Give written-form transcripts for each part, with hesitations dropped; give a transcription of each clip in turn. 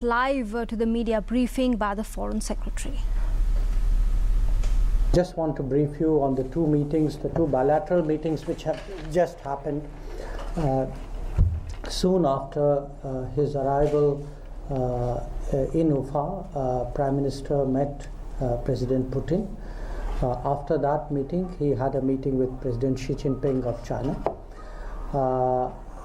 Live to the media briefing by the Foreign Secretary. Just want to brief you on the two meetings, the two bilateral meetings which have just happened. Soon after his arrival in Ufa, Prime Minister met President Putin. After that meeting, he had a meeting with President Xi Jinping of China.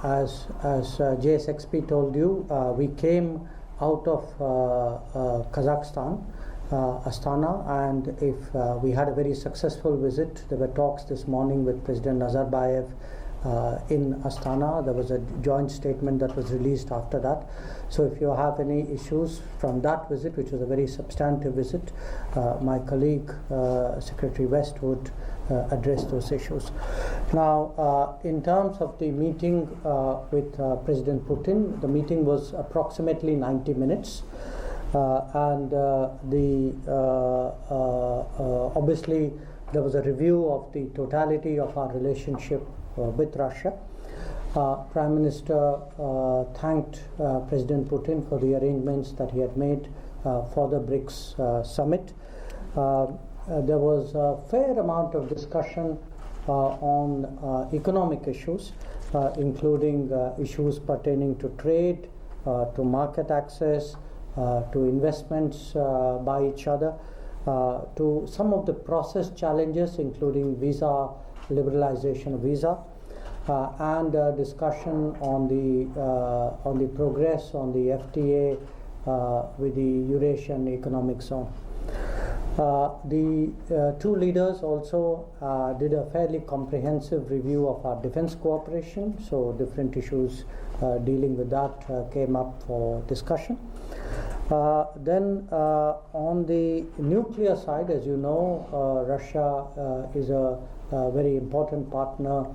As JSXP told you, we came out of Kazakhstan, Astana, and we had a very successful visit. There were talks this morning with President Nazarbayev in Astana. There was a joint statement that was released after that. So if you have any issues from that visit, which was a very substantive visit, my colleague Secretary West would address those issues. Now, in terms of the meeting with President Putin, the meeting was approximately 90 minutes. Obviously there was a review of the totality of our relationship with Russia. Prime Minister thanked President Putin for the arrangements that he had made for the BRICS summit. There was a fair amount of discussion on economic issues, including issues pertaining to trade, to market access, to investments by each other, to some of the process challenges, including visa liberalization of visa, and discussion on the progress on the FTA with the Eurasian Economic Zone. The two leaders also did a fairly comprehensive review of our defense cooperation, so different issues dealing with that came up for discussion. Then on the nuclear side, as you know, Russia is a very important partner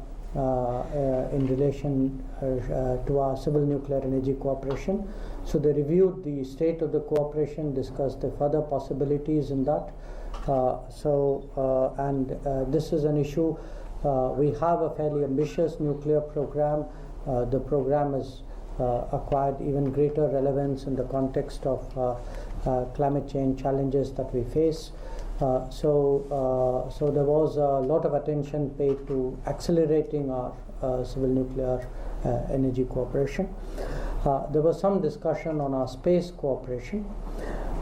in relation to our civil nuclear energy cooperation. So they reviewed the state of the cooperation, discussed the further possibilities in that. This is an issue. We have a fairly ambitious nuclear program. The program has acquired even greater relevance in the context of climate change challenges that we face. So there was a lot of attention paid to accelerating our civil nuclear energy cooperation. There was some discussion on our space cooperation.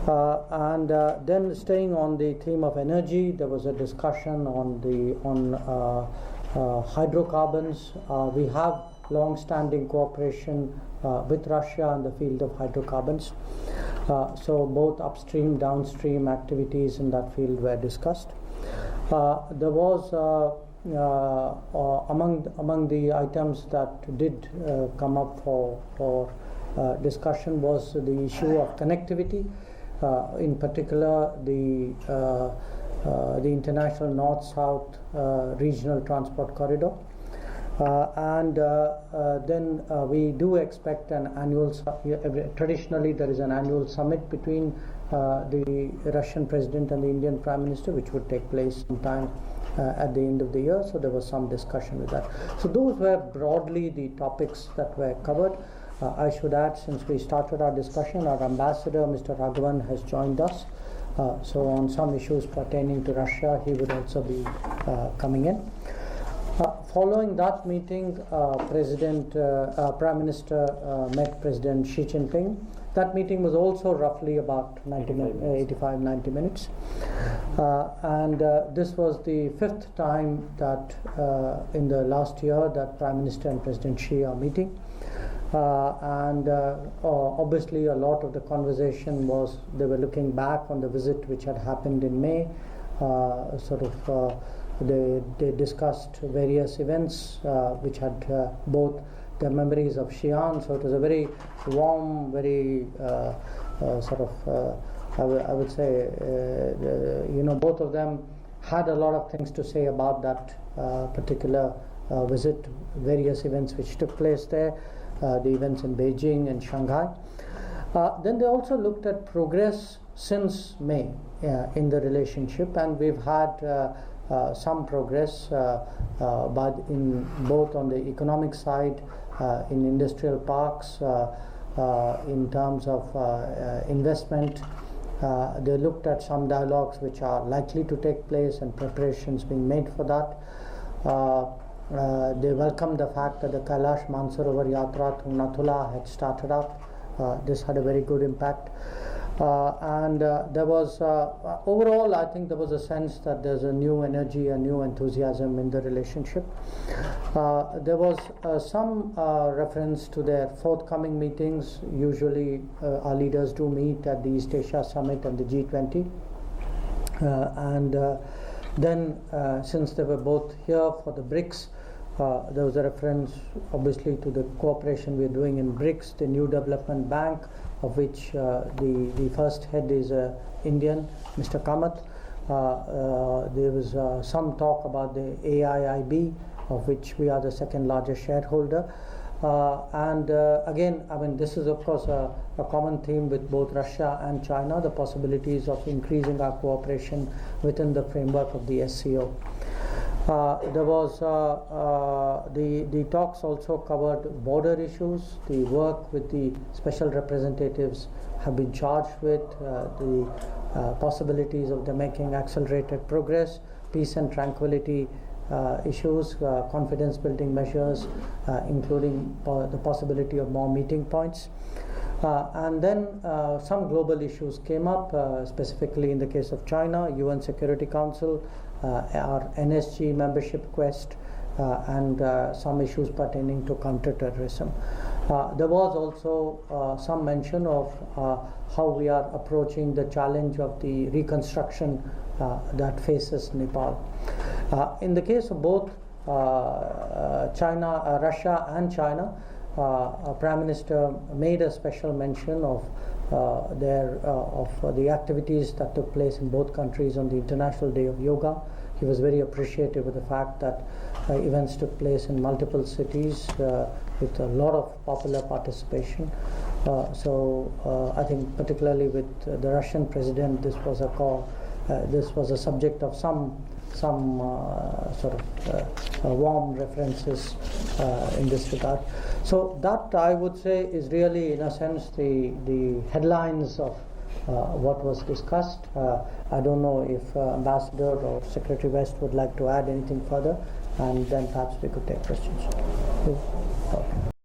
Then staying on the theme of energy, there was a discussion on hydrocarbons. We have long-standing cooperation with Russia in the field of hydrocarbons. So both upstream, downstream activities in that field were discussed. There was among the items that did come up for discussion was the issue of connectivity, in particular the international north-south regional transport corridor. Then we do expect an annual, traditionally there is an annual summit between the Russian President and the Indian Prime Minister, which would take place sometime at the end of the year. So there was some discussion with that. So those were broadly the topics that were covered. I should add, since we started our discussion, our ambassador, Mr. Raghavan, has joined us. So on some issues pertaining to Russia, he would also be coming in. Following that meeting, Prime Minister met President Xi Jinping. That meeting was also roughly about 85-90 minutes. This was the fifth time that in the last year that Prime Minister and President Xi are meeting. Obviously a lot of the conversation was, they were looking back on the visit which had happened in May, They discussed various events which had both the memories of Xi'an, so it was a very warm, very I would say, both of them had a lot of things to say about that particular visit, various events which took place there, the events in Beijing and Shanghai. Then they also looked at progress since May in the relationship, and we've had some progress, but in both on the economic side, in industrial parks, in terms of investment. They looked at some dialogues which are likely to take place and preparations being made for that. They welcomed the fact that the Kailash Mansarovar Yatra through Nathula had started up. This had a very good impact. And there was, overall, I think there was a sense that there's a new energy, a new enthusiasm in the relationship. There was some reference to their forthcoming meetings. Usually our leaders do meet at the East Asia Summit and the G20. Then since they were both here for the BRICS, there was a reference obviously to the cooperation we are doing in BRICS, the New Development Bank, of which the first head is Indian, Mr. Kamath. There was some talk about the AIIB, of which we are the second largest shareholder. Again, I mean, this is of course a common theme with both Russia and China, the possibilities of increasing our cooperation within the framework of the SCO. There was the talks also covered border issues, the work with the special representatives have been charged with, the possibilities of them making accelerated progress, peace and tranquility issues, confidence building measures, including the possibility of more meeting points. And then some global issues came up, specifically in the case of China, UN Security Council, our NSG membership quest, and some issues pertaining to counterterrorism. There was also some mention of how we are approaching the challenge of the reconstruction that faces Nepal. In the case of both Russia and China, Prime Minister made a special mention of the activities that took place in both countries on the International Day of Yoga. He was very appreciative of the fact that events took place in multiple cities with a lot of popular participation. So I think particularly with the Russian president, this was a subject of some sort of warm references in this regard. So that, I would say, is really in a sense the headlines of what was discussed. I don't know if Ambassador or Secretary West would like to add anything further, and then perhaps we could take questions. Please.